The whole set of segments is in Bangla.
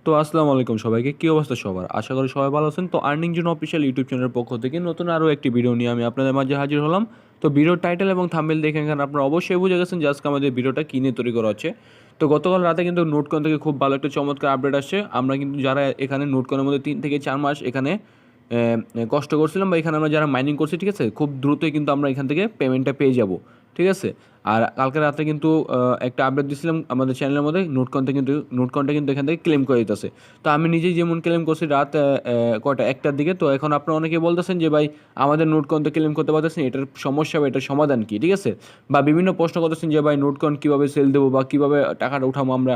তো আসসালামু আলাইকুম সবাইকে, কী অবস্থা সবার? আশা করি সবাই ভালো আছেন। তো আর্নিং জোন অফিসিয়াল ইউটিউব চ্যানেলের পক্ষ থেকে নতুন আরও একটি ভিডিও নিয়ে আমি আপনাদের মাঝে হাজির হলাম। তো ভিডিওর টাইটেল এবং থাম্বনেল দেখে এখানে আপনারা অবশ্যই বুঝে গেছেন যে আজকে আমাদের ভিডিওটা কী নিয়ে তৈরি করা হচ্ছে। তো গতকাল রাতে কিন্তু নোটকয়েন থেকে খুব ভালো একটা চমৎকার আপডেট আসছে। আমরা কিন্তু যারা এখানে নোটকয়েনের মধ্যে ৩ থেকে ৪ মাস এখানে কষ্ট করছিলাম বা এখানে আমরা যারা মাইনিং করছি, ঠিক আছে, খুব দ্রুতই কিন্তু আমরা এখান থেকে পেমেন্টটা পেয়ে যাব, ঠিক আছে। আর কালকে রাতে কিন্তু একটা আপডেট দিয়েছিলাম আমাদের চ্যানেলের মধ্যে, নোটকয়েনটা কিন্তু এখান থেকে ক্লেম করে দিতেছে। তো আমি নিজেই যেমন ক্লেম করছি রাত কয়টা ১টার দিকে। তো এখন আপনারা অনেকেই বলতেছেন যে ভাই আমাদের নোটকয়েন তো ক্লেম করতে পারতেছেন, এটার সমস্যা বা এটার সমাধান কী, ঠিক আছে। বা বিভিন্ন প্রশ্ন করতেছেন যে ভাই নোটকয়েন কীভাবে সেল দেবো বা কীভাবে টাকাটা উঠাবো আমরা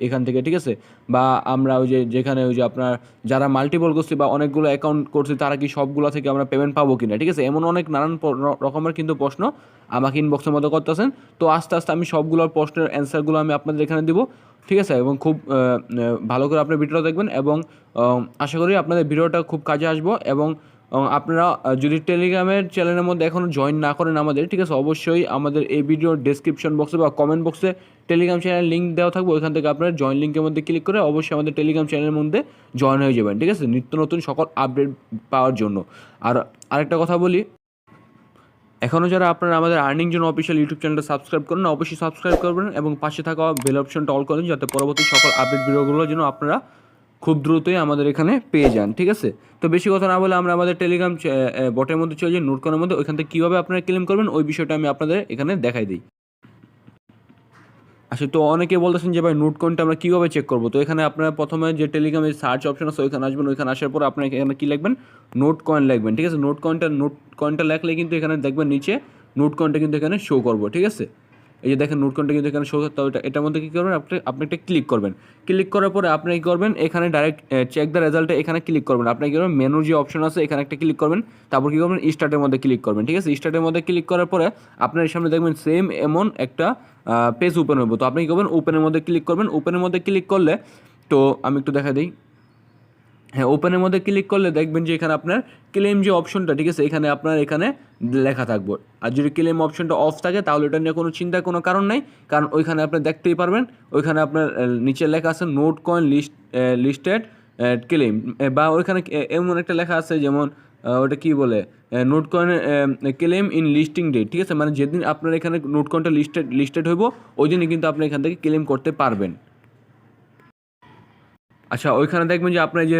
এখান থেকে, ঠিক আছে। বা আমরা যেখানে আপনার যারা মাল্টিপল করছি বা অনেকগুলো অ্যাকাউন্ট করছি তারা কি সবগুলো থেকে আমরা পেমেন্ট পাবো কিনা, ঠিক আছে। এমন অনেক নানান রকমের কিন্তু প্রশ্ন আমাকে ইনবক্সের মধ্যে করতেছেন। তো আস্তে আস্তে আমি সবগুলোর প্রশ্নের অ্যান্সারগুলো আমি আপনাদের এখানে দিব, ঠিক আছে। এবং খুব ভালো করে আপনার ভিডিওটা দেখবেন এবং আশা করি আপনাদের ভিডিওটা খুব কাজে আসবো। এবং আপনারা যদি টেলিগ্রামের চ্যানেলের মধ্যে এখনও জয়েন না করেন আমাদের, ঠিক আছে, অবশ্যই আমাদের এই ভিডিওর ডেসক্রিপশন বক্সে বা কমেন্ট বক্সে টেলিগ্রাম চ্যানেল লিঙ্ক দেওয়া থাকবে, ওইখান থেকে আপনারা জয়েন লিঙ্কের মধ্যে ক্লিক করে অবশ্যই আমাদের টেলিগ্রাম চ্যানেলের মধ্যে জয়েন হয়ে যাবেন, ঠিক আছে, নিত্য নতুন সকল আপডেট পাওয়ার জন্য। আর আরেকটা কথা বলি, এখনও যারা আপনারা আমাদের আর্নিং জন্য অফিসিয়াল ইউটিউব চ্যানেলটা সাবস্ক্রাইব করেন, অবশ্যই সাবস্ক্রাইব করবেন এবং পাশে থাকা বেল অপশনটা অল করেন, যাতে পরবর্তী সকল আপডেট ভিডিওগুলো যেন আপনারা খুব দ্রুতই আমাদের এখানে পেয়ে যান, ঠিক আছে। তো বেশি কথা না বলে আমরা আমাদের টেলিগ্রাম বটের মধ্যে চলে যাই, নোটকয়েনের মধ্যে। ওইখান থেকে কীভাবে আপনারা ক্লেম করবেন ওই বিষয়টা আমি আপনাদের এখানে দেখাই দিই। আচ্ছা, তো অনেকে বলতেছেন যে ভাই নোটকয়েনটা আমরা কীভাবে চেক করবো। তো এখানে আপনারা প্রথমে যে টেলিগ্রামের সার্চ অপশন আছে ওইখানে আসবেন, ওইখানে আসার পর আপনারা এখানে কী লিখবেন, নোটকয়েন লিখবেন, ঠিক আছে। নোটকয়েনটা লেখলে কিন্তু এখানে দেখবেন নিচে নোটকয়েনটা কিন্তু এখানে শো করবো, ঠিক আছে। এই যে দেখেন নোটকয়েনটা কিন্তু এখানে শো করতে হবে, এটার মধ্যে কী করবেন, আপনি একটা ক্লিক করবেন। ক্লিক করার পরে আপনি কী করবেন, এখানে ডাইরেক্ট চেক দ্য রেজাল্টে এখানে ক্লিক করবেন। আপনি কী করবেন, মেনুর যে অপশন আছে এখানে একটা ক্লিক করবেন, তারপর কী করবেন, স্টার্টের মধ্যে ক্লিক করবেন, ঠিক আছে। স্টার্টের মধ্যে ক্লিক করার পরে আপনার সামনে দেখবেন সেম এমন একটা পেজ ওপেন হবো। তো আপনি কী করবেন, ওপেনের মধ্যে ক্লিক করবেন। ওপেনের মধ্যে ক্লিক করলে, তো আমি একটু দেখা দিই, হ্যাঁ, ওপেনের মধ্যে ক্লিক করলে দেখবেন যে এখানে আপনার ক্লেম যে অপশনটা, ঠিক আছে, এখানে আপনার এখানে লেখা থাকবে। আর যদি ক্লেম অপশনটা অফ থাকে তাহলে এটা নিয়ে কোনো চিন্তার কোনো কারণ নেই, কারণ ওইখানে আপনি দেখতেই পারবেন ওইখানে আপনার নিচে লেখা আছে নোটকয়েন লিস্টেড ক্লেম, বা ওইখানে এমন একটা লেখা আছে যেমন ওটা কী বলে, নোটকয়েন ক্লেম ইন লিস্টিং ডেট, ঠিক আছে। মানে যেদিন আপনার এখানে নোটকয়েনটা লিস্টেড হইব ওই দিনই কিন্তু আপনি এখান থেকে ক্লেম করতে পারবেন। আচ্ছা, ওইখানে দেখবেন যে আপনার যে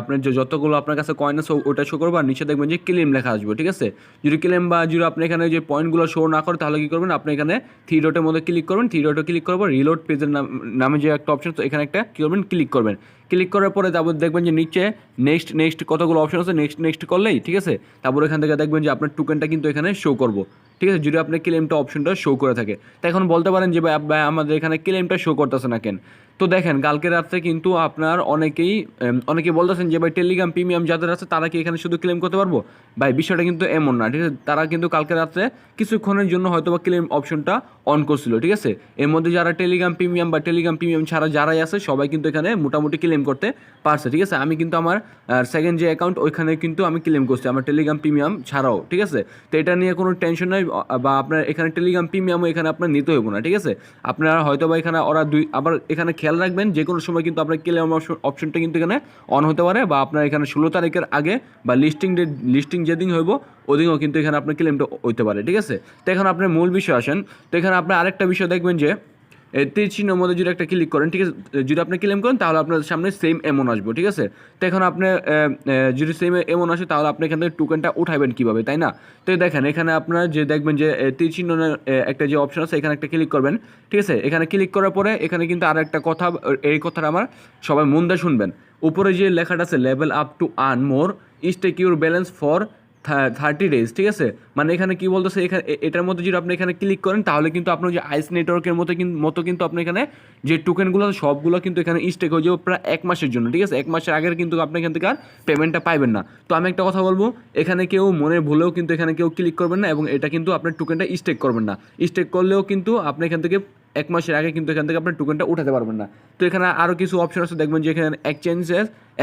আপনার যে যতগুলো আপনার কাছে কয়েন আছে ওটা শো করবে, আর নিচে দেখবেন যে ক্লেম লেখা আসবে, ঠিক আছে। যদি ক্লেম বা যদি আপনি এখানে যে পয়েন্টগুলো শো না করে তাহলে কী করবেন, আপনি এখানে থ্রি ডটের মধ্যে ক্লিক করবেন। থ্রি ডটে ক্লিক করার পর রিলোড পেজের নামে যে একটা অপশন, তো এখানে একটা কী করবেন, ক্লিক করবেন। ক্লিক করার পরে তারপর দেখবেন যে নিচে নেক্সট কতগুলো অপশন আছে, নেক্সট করলেই, ঠিক আছে, তারপর এখান থেকে দেখবেন যে আপনার টোকেনটা কিন্তু এখানে শো করবো, ঠিক আছে, যদি আপনার ক্লেমটা অপশনটা শো করে থাকে। তো এখন বলতে পারেন যে ভাই আমাদের এখানে ক্লেমটা শো করতেছে না কেন। তো দেখেন কালকে রাত্রে কিন্তু আপনার অনেকেই বলতেছেন যে ভাই টেলিগ্রাম প্রিমিয়াম যাদের আছে তারা কি এখানে শুধু ক্লেম করতে পারবো। ভাই বিষয়টা কিন্তু এমন না, ঠিক আছে। তারা কিন্তু কালকে রাত্রে কিছুক্ষণের জন্য হয়তো বা ক্লেম অপশনটা অন করছিল, ঠিক আছে। এর মধ্যে যারা টেলিগ্রাম প্রিমিয়াম বা টেলিগ্রাম প্রিমিয়াম ছাড়া যারাই আছে সবাই কিন্তু এখানে মোটামুটি ক্লেম করতে পারছে, ঠিক আছে। আমি কিন্তু আমার সেকেন্ড যে অ্যাকাউন্ট ওইখানে কিন্তু আমি ক্লেম করছি আমার টেলিগ্রাম প্রিমিয়াম ছাড়াও, ঠিক আছে। তো এটা নিয়ে কোনো টেনশন নাই, বা আপনার এখানে টেলিগ্রাম প্রিমিয়ামও এখানে আপনার নিতে হইব না, ঠিক আছে। আপনারা হয়তো বা এখানে আবার এখানে খেয়াল রাখবেন যে কোনো সময় কিন্তু আপনার ক্লেম অপশনটা কিন্তু এখানে অন হতে পারে, বা আপনার এখানে 16 তারিখের আগে বা লিস্টিং যেদিন হইব ওদিনও কিন্তু এখানে আপনার ক্লেমটা হইতে পারে, ঠিক আছে। তো এখন আপনার মূল বিষয় আসেন। তো এখানে আপনার আরেকটা বিষয় দেখবেন যে তীর চিহ্নের মধ্যে যদি একটা ক্লিক করেন, ঠিক আছে, যদি আপনি ক্লেম করেন তাহলে আপনার সামনে সেম এমন আসবো, ঠিক আছে। তো এখন আপনি যদি সেম এমন আসে তাহলে আপনি এখান থেকে টোকেনটা উঠাবেন কীভাবে, তাই না। তো দেখেন এখানে আপনার যে দেখবেন যে তীর চিহ্ন একটা যে অপশন আছে এখানে একটা ক্লিক করবেন, ঠিক আছে। এখানে ক্লিক করার পরে এখানে কিন্তু আর একটা কথা, এই কথাটা আমার সবাই মন দিয়ে শুনবেন। উপরে যে লেখাটা আছে level up to earn more stake your balance for 30 days, ঠিক আছে। মানে এখানে কি বলতেছে, এখানে এটার মধ্যে যদি আপনি এখানে ক্লিক করেন তাহলে কিন্তু আপনার যে আইস নেটওয়ার্কের মতো কিন্তু আপনি এখানে যে টোকেনগুলো সবগুলো কিন্তু এখানে স্টেক হয়ে যাবে প্রায় 1 মাসের জন্য, ঠিক আছে। 1 মাসের আগের কিন্তু আপনি এখান থেকে আর পেমেন্টটা পাইবেন না। তো আমি একটা কথা বলবো, এখানে কেউ মনে ভুলেও কিন্তু এখানে কেউ ক্লিক করবেন না এবং এটা কিন্তু আপনার টোকেনটা স্টেক করবেন না। স্টেক করলেও কিন্তু আপনি এখান থেকে 1 মাসের আগে কিন্তু এখান থেকে আপনার টোকেনটা উঠাতে পারবেন না। তো এখানে আরও কিছু অপশন আছে, দেখবেন যে এখানে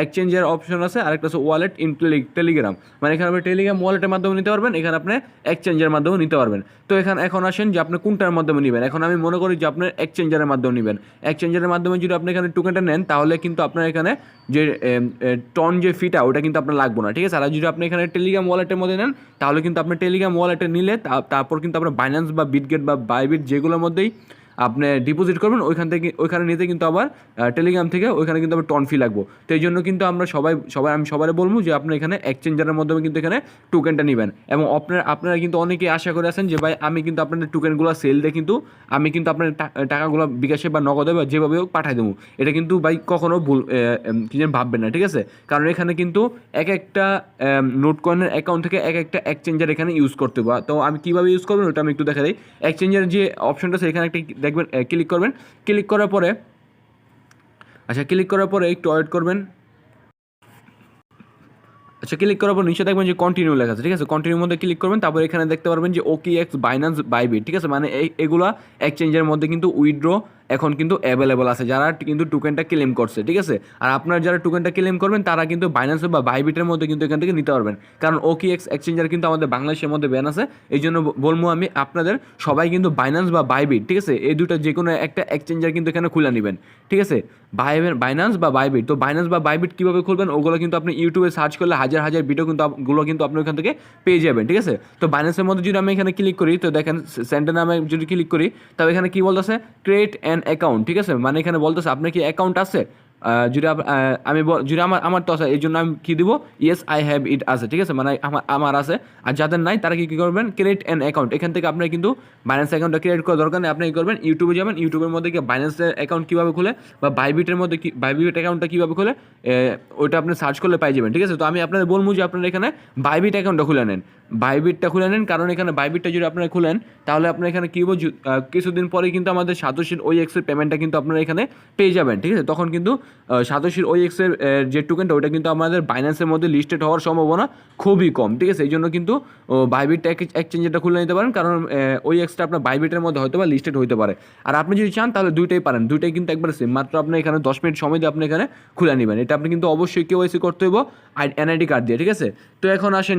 এক্সচেঞ্জের অপশন আছে, আরেকটা আছে ওয়ালেট ইন টেলিগ্রাম, মানে এখানে আপনি টেলিগ্রাম ওয়ালেটের মাধ্যমে নিতে পারবেন, এখানে আপনি এক্সচেঞ্জের মাধ্যমে নিতে পারবেন। তো এখন আসেন যে আপনি কোনটার মাধ্যমে নেবেন। এখন আমি মনে করি যে আপনার এক্সচেঞ্জারের মাধ্যমে নেবেন। এক্সচেঞ্জারের মাধ্যমে যদি আপনি এখানে টোকেনটা নেন তাহলে কিন্তু আপনার এখানে যে টন যে ফিটা ওটা কিন্তু আপনার লাগবে না, ঠিক আছে। আর যদি আপনি এখানে টেলিগ্রাম ওয়ালেটের মধ্যে নেন তাহলে কিন্তু আপনি টেলিগ্রাম ওয়ালেটে নিলে তারপর কিন্তু আপনার বাইন্যান্স বা বিটগেট বা বাইবিট যেগুলোর মধ্যেই আপনি ডিপোজিট করবেন ওইখানে নিতে কিন্তু আবার টেলিগ্রাম থেকে ওইখানে কিন্তু আবার টন ফি লাগবে। তো এই জন্য কিন্তু আমি সবাই বলবো যে আপনি এখানে এক্সচেঞ্জারের মাধ্যমে কিন্তু এখানে টোকেনটা নেবেন। এবং আপনারা কিন্তু অনেকেই আশা করে আছেন যে ভাই আমি কিন্তু আপনাদের টোকেনগুলো সেল দিয়ে কিন্তু আমি কিন্তু আপনার টাকাগুলো বিকাশে বা নগদে বা যেভাবে হোক পাঠিয়ে দেবো। এটা কিন্তু ভাই কখনো ভুল কি যেন ভাববেন না, ঠিক আছে। কারণ এখানে কিন্তু এক একটা নোট কয়েনের অ্যাকাউন্ট থেকে এক একটা এক্সচেঞ্জার এখানে ইউজ করতে হবে। তো আমি কীভাবে ইউজ করবেন ওটা আমি একটু দেখা দিই। এক্সচেঞ্জারের যে অপশনটা আছে এখানে একটা দেখবেন, ক্লিক করবেন। ক্লিক করার পরে একটু ওয়েট করবেন। ক্লিক করার পর নিচে দেখবেন যে কন্টিনিউ লেখা আছে, ঠিক আছে। কন্টিনিউর মধ্যে ক্লিক করবেন, তারপর এখানে দেখতে পারবেন যে OKX, বাইন্যান্স, বাইবিট, ঠিক আছে। মানে এগুলা এক্সচেঞ্জের মধ্যে কিন্তু উইথড্র এখন কিন্তু অ্যাভেলেবল আছে যারা কিন্তু টোকেনটা ক্লেম করছে, ঠিক আছে। আর আপনার যারা টোকেনটা ক্লেম করবেন তারা কিন্তু বাইন্যান্স বা বাইবিটের মধ্যে কিন্তু এখান থেকে নিতে পারবেন, কারণ OKX এক্সচেঞ্জার কিন্তু আমাদের বাংলাদেশের মধ্যে ব্যান আছে। এই জন্য বলবো আমি আপনাদের সবাই কিন্তু বাইন্যান্স বা বাইবিট, ঠিক আছে, এই দুটো যে কোনো একটা এক্সচেঞ্জার কিন্তু এখানে খুলে নেবেন, ঠিক আছে। বাইন্যান্স বা বাইবিট। তো বাইন্যান্স বা বাইবিট কীভাবে খুলবেন ওগুলো কিন্তু আপনি ইউটিউবে সার্চ করলে হাজার ভিডিও কিন্তু আপনি ওখান থেকে পেয়ে যাবেন, ঠিক আছে। তো বাইন্যান্সের মধ্যে যদি আমি এখানে ক্লিক করি তো দেখেন সেন্টার নামে যদি ক্লিক করি তবে এখানে কি বলতেছে ক্রিয়েট অ্যান অ্যাকাউন্ট, ঠিক আছে। মানে এখানে বলতেছে আপনার কি অ্যাকাউন্ট আছে। যদি আমার তো আছে, এই জন্য আমি কী দিব, ইয়েস আই হ্যাভ ইট আছে, ঠিক আছে, মানে আমার আছে। আর যাদের নাই তারা কী করবেন, ক্রিয়েট অ্যান অ্যাকাউন্ট। এখান থেকে আপনার কিন্তু বাইন্যান্স অ্যাকাউন্টটা ক্রিয়েট করার দরকার নেই। আপনি কী করবেন, ইউটিউবে যাবেন, ইউটিউবের মধ্যে কি বাইন্যান্সের অ্যাকাউন্ট কীভাবে খুলে বা বাইবিটের মধ্যে বাইবিট অ্যাকাউন্টটা কীভাবে খুলে ওইটা আপনি সার্চ করলে পাই যাবেন, ঠিক আছে। তো আমি আপনাদের বলবো যে আপনারা এখানে বাইবিট অ্যাকাউন্টটা খুলে নেন, কারণ এখানে বাইবিটটা যদি আপনারা খুলেন তাহলে আপনার এখানে কী হবো, কিছুদিন পরেই কিন্তু আমাদের সাতোশির OKXের পেমেন্টটা কিন্তু আপনারা এখানে পেয়ে যাবেন, ঠিক আছে। তখন কিন্তু সাতোশির OKXের যে টোকেনটা ওটা কিন্তু আমাদের বাইন্যান্সের মধ্যে লিস্টেড হওয়ার সম্ভাবনা খুবই কম, ঠিক আছে। এই জন্য কিন্তু বাইবিট এক্সচেঞ্জটা খুলে নিতে পারেন, কারণ OKXটা আপনার বাইবিটের মধ্যে হয়তো বা লিস্টেড হতে পারে। আর আপনি যদি চান তাহলে দুইটাই পারেন, দুইটাই কিন্তু একবার সেম, মাত্র আপনি এখানে 10 মিনিট সময় দিয়ে আপনি এখানে খুলে নেবেন। এটা আপনি কিন্তু অবশ্যই KYC করতে হইব NID কার্ড দিয়ে, ঠিক আছে। তো এখন আসেন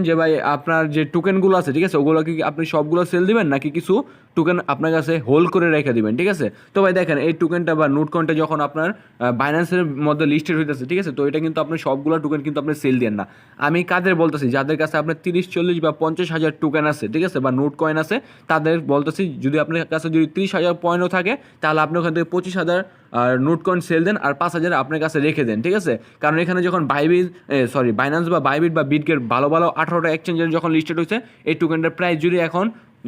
যে ভাই আপনার যে টোকেনগুলো আছে, ঠিক আছে, ওগুলো কি আপনি সবগুলো সেল দিবেন নাকি কিছু টোকেন আপনার কাছে হোল্ড করে রেখে দিবেন, ঠিক আছে। তো ভাই দেখেন এই টোকেনটা বা নোট কয়েনটা যখন আপনার বাইন্যান্সের মধ্যে লিস্টেড হইতেছে, ঠিক আছে, তো এটা কিন্তু আপনার সবগুলো টোকেন কিন্তু আপনি সেল দেন না। আমি কাদের বলতেছি, যাদের কাছে আপনার 30, 40 বা 50,000 টোকেন আছে, ঠিক আছে, বা নোট কয়েন আছে, তাদের বলতেছি যদি আপনার কাছে যদি 30,000 পয়েন্টও থাকে তাহলে আপনি ওখান থেকে 25,000 আর নোট কয়েন সেল দেন আর 5,000 আপনার কাছে রেখে দেন, ঠিক আছে। কারণ এখানে যখন বাইন্যান্স বা বাইবিট বা বিটগেট ভালো 18টা এক্সচেঞ্জের যখন লিস্টেড হয়েছে এই টোকেনটার প্রাইস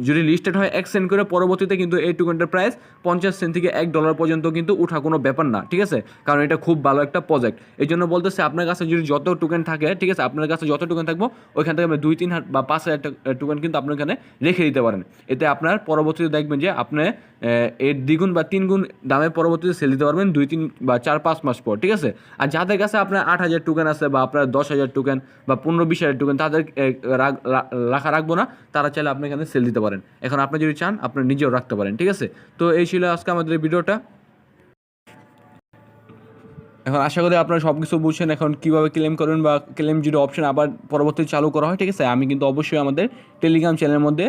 যদি লিস্টেড হয় 1 সেন্ট করে, পরবর্তীতে কিন্তু এই টোকেনটার প্রাইস 50 সেন্ট থেকে $1 পর্যন্ত কিন্তু ওঠা কোনো ব্যাপার না, ঠিক আছে। কারণ এটা খুব ভালো একটা প্রজেক্ট। এই জন্য বলতেছে আপনার কাছে যদি যত টোকেন থাকে, ঠিক আছে, আপনার কাছে যত টোকেন থাকবো ওইখান থেকে আপনি 2-3 বা 5,000 টোকেন কিন্তু আপনার এখানে রেখে দিতে পারেন। এতে আপনার পরবর্তীতে দেখবেন যে আপনি এর 2 গুণ বা 3 গুণ দামে পরবর্তীতে সেল দিতে পারবেন 2-3 বা 4-5 মাস পর, ঠিক আছে। আর যাদের কাছে আপনার 8,000 টোকেন আছে বা আপনার 10,000 টোকেন বা 15-20,000 টোকেন তাদের রাখবো না, তারা চাইলে আপনি এখানে সেল দিতে পারেন। এখন আপনি যদি চান আপনি নিজেও রাখতে পারেন, ঠিক আছে। তো এই ছিল আজকে আমাদের ভিডিওটা। এখন আশা করি আপনারা সব কিছু বুঝছেন এখন কীভাবে ক্লেম করবেন বা ক্লেম যদি অপশন আবার পরবর্তীতে চালু করা হয়, ঠিক আছে। আমি কিন্তু অবশ্যই আমাদের টেলিগ্রাম চ্যানেলের মধ্যে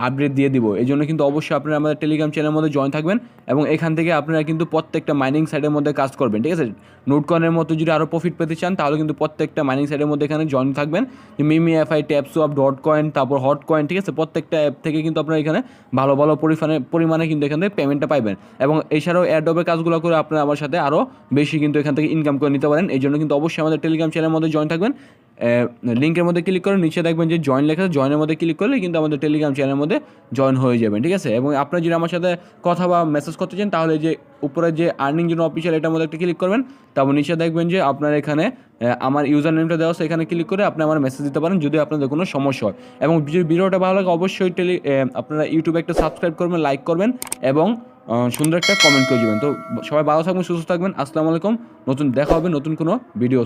আপডেট দিয়ে দিব। এই জন্য কিন্তু অবশ্যই আপনারা আমাদের টেলিগ্রাম চ্যানেলের মধ্যে জয়েন থাকবেন এবং এখান থেকে আপনারা কিন্তু প্রত্যেকটা মাইনিং সাইটের মধ্যে কাজ করবেন, ঠিক আছে। নোট কয়েনের মতো যদি আরও প্রফিট পেতে চান তাহলে কিন্তু প্রত্যেকটা মাইনিং সাইটের মধ্যে এখানে জয়েন থাকবেন। মিমি-FI, ট্যাপসোয়াপ, ডট কয়েন, তারপর হট কয়েন, ঠিক আছে, প্রত্যেকটা অ্যাপ থেকে কিন্তু আপনারা এখানে ভালো পরিমাণে কিন্তু এখান থেকে পেমেন্টটা পাইবেন। এবং এছাড়াও এয়ারড্রপের কাজগুলো করে আপনারা আমার সাথে আরও বেশি কিন্তু এখান থেকে ইনকাম করে নিতে পারেন। এই জন্য কিন্তু অবশ্যই আমাদের টেলিগ্রাম চ্যানেলের মধ্যে জয়েন থাকবেন। লিঙ্কের মধ্যে ক্লিক করে নিচে দেখবেন যে জয়েন লেখা আছে, জয়েনের মধ্যে ক্লিক করলে কিন্তু আমাদের টেলিগ্রাম চ্যানেলের মধ্যে জয়েন হয়ে যাবেন, ঠিক আছে। এবং আপনারা যদি আমার সাথে কথা বা মেসেজ করতে চান তাহলে যে উপরে যে আর্নিং জন্য অফিসিয়াল এটার মধ্যে একটা ক্লিক করবেন, তারপর নিচে দেখবেন যে আপনার এখানে আমার ইউজার নেমটা দেওয়া আছে, এখানে ক্লিক করে আপনি আমার মেসেজ দিতে পারেন যদি আপনাদের কোনো সমস্যা হয়। এবং যদি ভিডিওটা ভালো লাগে অবশ্যই আপনারা ইউটিউবে একটা সাবস্ক্রাইব করবেন, লাইক করবেন এবং সুন্দর একটা কমেন্ট করে দেবেন। তো সবাই ভালো থাকবেন, সুস্থ থাকবেন। আসসালামু আলাইকুম। দেখা হবে নতুন কোনো ভিডিও।